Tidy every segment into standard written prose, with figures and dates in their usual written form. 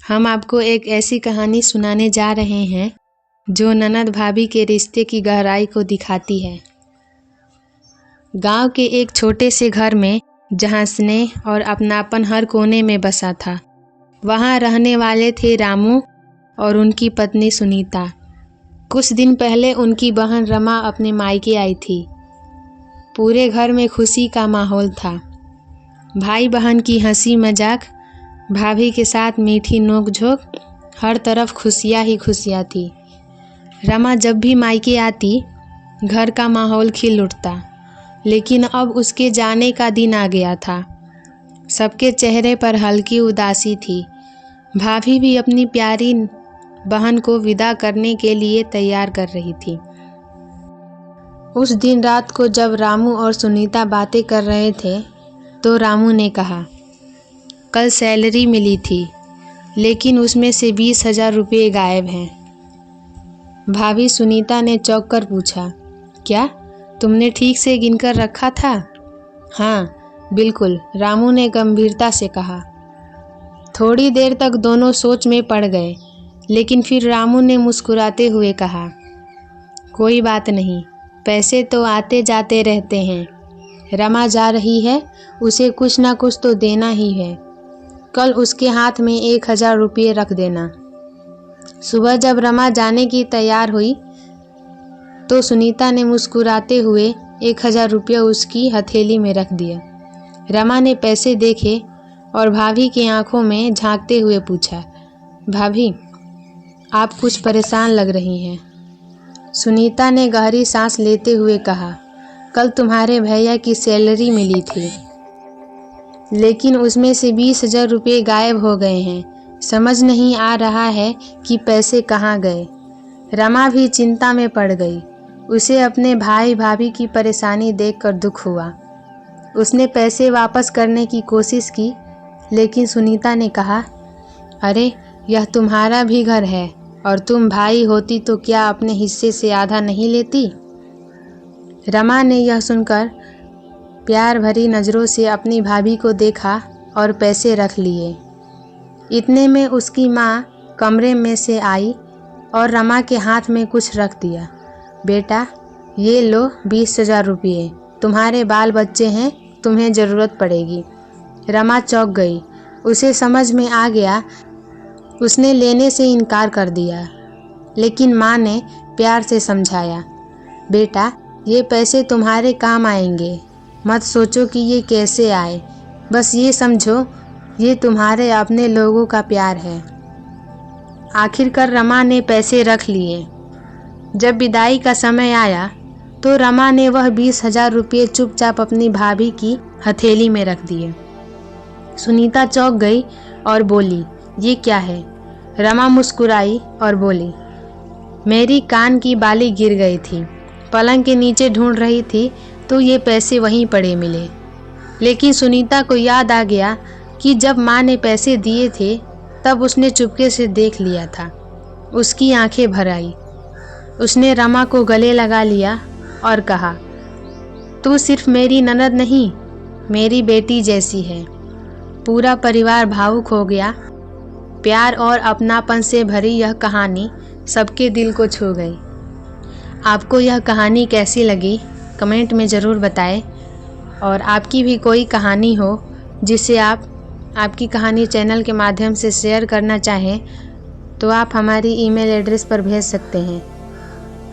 हम आपको एक ऐसी कहानी सुनाने जा रहे हैं जो ननद भाभी के रिश्ते की गहराई को दिखाती है। गांव के एक छोटे से घर में जहां स्नेह और अपनापन हर कोने में बसा था, वहां रहने वाले थे रामू और उनकी पत्नी सुनीता। कुछ दिन पहले उनकी बहन रमा अपने मायके आई थी। पूरे घर में खुशी का माहौल था। भाई बहन की हंसी मजाक, भाभी के साथ मीठी नोक-झोंक, हर तरफ खुशियाँ ही खुशियाँ थी। रमा जब भी मायके आती, घर का माहौल खिल उठता। लेकिन अब उसके जाने का दिन आ गया था। सबके चेहरे पर हल्की उदासी थी। भाभी भी अपनी प्यारी बहन को विदा करने के लिए तैयार कर रही थी। उस दिन रात को जब रामू और सुनीता बातें कर रहे थे, तो रामू ने कहा, कल सैलरी मिली थी, लेकिन उसमें से 20,000 रुपये गायब हैं। भाभी सुनीता ने चौंक कर पूछा, क्या तुमने ठीक से गिनकर रखा था? हाँ बिल्कुल, रामू ने गंभीरता से कहा। थोड़ी देर तक दोनों सोच में पड़ गए, लेकिन फिर रामू ने मुस्कुराते हुए कहा, कोई बात नहीं, पैसे तो आते जाते रहते हैं। रमा जा रही है, उसे कुछ ना कुछ तो देना ही है। कल उसके हाथ में 1,000 रुपये रख देना। सुबह जब रमा जाने की तैयार हुई, तो सुनीता ने मुस्कुराते हुए 1,000 रुपये उसकी हथेली में रख दिया। रमा ने पैसे देखे और भाभी की आंखों में झांकते हुए पूछा, भाभी आप कुछ परेशान लग रही हैं। सुनीता ने गहरी सांस लेते हुए कहा, कल तुम्हारे भैया की सैलरी मिली थी, लेकिन उसमें से 20,000 रुपये गायब हो गए हैं। समझ नहीं आ रहा है कि पैसे कहाँ गए। रमा भी चिंता में पड़ गई। उसे अपने भाई भाभी की परेशानी देखकर दुख हुआ। उसने पैसे वापस करने की कोशिश की, लेकिन सुनीता ने कहा, अरे यह तुम्हारा भी घर है और तुम भाई होती तो क्या अपने हिस्से से आधा नहीं लेती? रमा ने यह सुनकर प्यार भरी नज़रों से अपनी भाभी को देखा और पैसे रख लिए। इतने में उसकी माँ कमरे में से आई और रमा के हाथ में कुछ रख दिया। बेटा ये लो 20,000 रुपये, तुम्हारे बाल बच्चे हैं, तुम्हें ज़रूरत पड़ेगी। रमा चौंक गई। उसे समझ में आ गया। उसने लेने से इनकार कर दिया, लेकिन माँ ने प्यार से समझाया, बेटा ये पैसे तुम्हारे काम आएंगे। मत सोचो कि ये कैसे आए, बस ये समझो ये तुम्हारे अपने लोगों का प्यार है। आखिरकार रमा ने पैसे रख लिए। जब विदाई का समय आया, तो रमा ने वह 20,000 रुपये चुपचाप अपनी भाभी की हथेली में रख दिए। सुनीता चौंक गई और बोली, ये क्या है? रमा मुस्कुराई और बोली, मेरी कान की बाली गिर गई थी, पलंग के नीचे ढूंढ रही थी तो ये पैसे वहीं पड़े मिले। लेकिन सुनीता को याद आ गया कि जब माँ ने पैसे दिए थे, तब उसने चुपके से देख लिया था। उसकी आंखें भर आई। उसने रमा को गले लगा लिया और कहा, तू सिर्फ मेरी ननद नहीं, मेरी बेटी जैसी है। पूरा परिवार भावुक हो गया। प्यार और अपनापन से भरी यह कहानी सबके दिल को छू गई। आपको यह कहानी कैसी लगी कमेंट में ज़रूर बताएं। और आपकी भी कोई कहानी हो जिसे आपकी कहानी चैनल के माध्यम से शेयर करना चाहें, तो आप हमारी ईमेल एड्रेस पर भेज सकते हैं।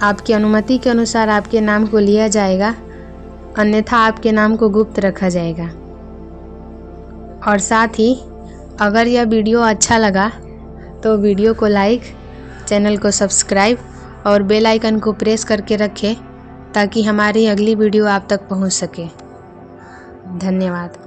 आपकी अनुमति के अनुसार आपके नाम को लिया जाएगा, अन्यथा आपके नाम को गुप्त रखा जाएगा। और साथ ही अगर यह वीडियो अच्छा लगा तो वीडियो को लाइक, चैनल को सब्सक्राइब और बेल आइकन को प्रेस करके रखें, ताकि हमारी अगली वीडियो आप तक पहुंच सके। धन्यवाद।